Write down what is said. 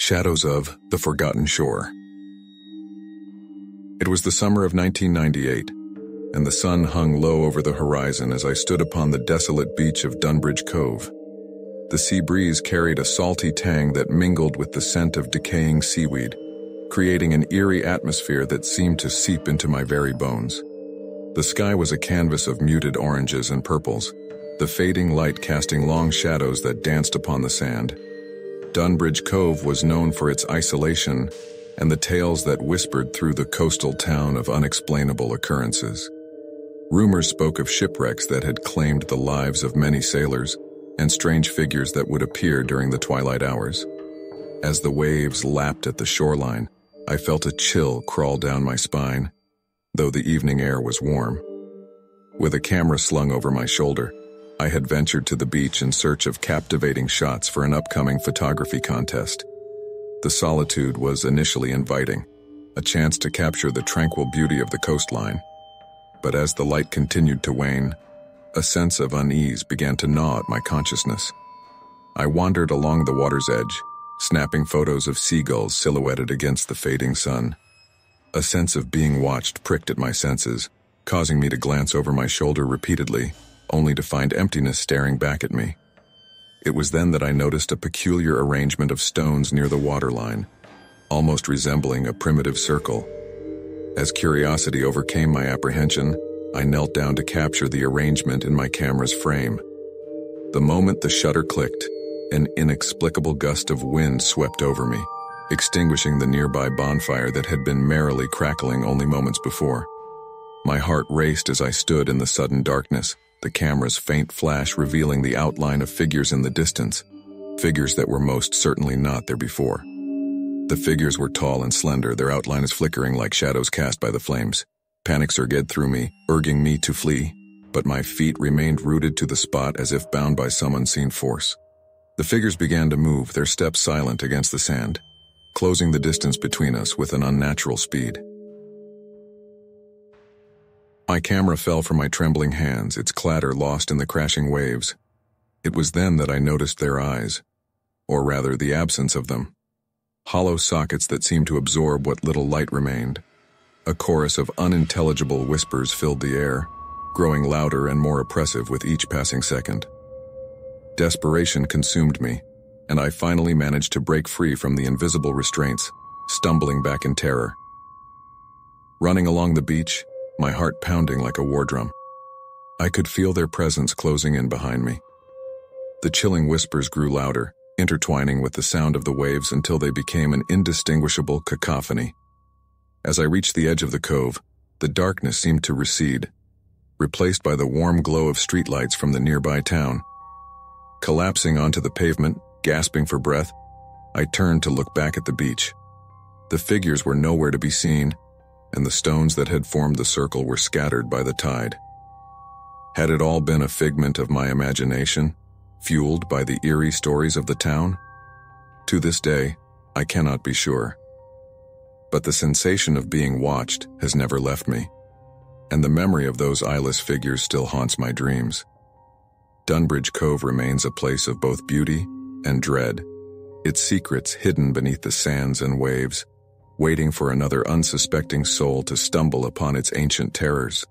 Shadows of the Forgotten Shore. It was the summer of 1998, and the sun hung low over the horizon as I stood upon the desolate beach of Dunbridge Cove. The sea breeze carried a salty tang that mingled with the scent of decaying seaweed, creating an eerie atmosphere that seemed to seep into my very bones. The sky was a canvas of muted oranges and purples, the fading light casting long shadows that danced upon the sand. Dunbridge Cove was known for its isolation and the tales that whispered through the coastal town of unexplainable occurrences. Rumors spoke of shipwrecks that had claimed the lives of many sailors and strange figures that would appear during the twilight hours. As the waves lapped at the shoreline, I felt a chill crawl down my spine, though the evening air was warm. With a camera slung over my shoulder, I had ventured to the beach in search of captivating shots for an upcoming photography contest. The solitude was initially inviting, a chance to capture the tranquil beauty of the coastline. But as the light continued to wane, a sense of unease began to gnaw at my consciousness. I wandered along the water's edge, snapping photos of seagulls silhouetted against the fading sun. A sense of being watched pricked at my senses, causing me to glance over my shoulder repeatedly, only to find emptiness staring back at me. It was then that I noticed a peculiar arrangement of stones near the waterline, almost resembling a primitive circle. As curiosity overcame my apprehension, I knelt down to capture the arrangement in my camera's frame. The moment the shutter clicked, an inexplicable gust of wind swept over me, extinguishing the nearby bonfire that had been merrily crackling only moments before. My heart raced as I stood in the sudden darkness, the camera's faint flash revealing the outline of figures in the distance, figures that were most certainly not there before. The figures were tall and slender, their outlines flickering like shadows cast by the flames. Panic surged through me, urging me to flee, but my feet remained rooted to the spot as if bound by some unseen force. The figures began to move, their steps silent against the sand, closing the distance between us with an unnatural speed. My camera fell from my trembling hands, its clatter lost in the crashing waves. It was then that I noticed their eyes, or rather the absence of them. Hollow sockets that seemed to absorb what little light remained. A chorus of unintelligible whispers filled the air, growing louder and more oppressive with each passing second. Desperation consumed me, and I finally managed to break free from the invisible restraints, stumbling back in terror. Running along the beach, my heart pounding like a war drum. I could feel their presence closing in behind me. The chilling whispers grew louder, intertwining with the sound of the waves until they became an indistinguishable cacophony. As I reached the edge of the cove, the darkness seemed to recede, replaced by the warm glow of streetlights from the nearby town. Collapsing onto the pavement, gasping for breath, I turned to look back at the beach. The figures were nowhere to be seen, and the stones that had formed the circle were scattered by the tide. Had it all been a figment of my imagination, fueled by the eerie stories of the town? To this day, I cannot be sure. But the sensation of being watched has never left me, and the memory of those eyeless figures still haunts my dreams. Dunbridge Cove remains a place of both beauty and dread, its secrets hidden beneath the sands and waves, waiting for another unsuspecting soul to stumble upon its ancient terrors.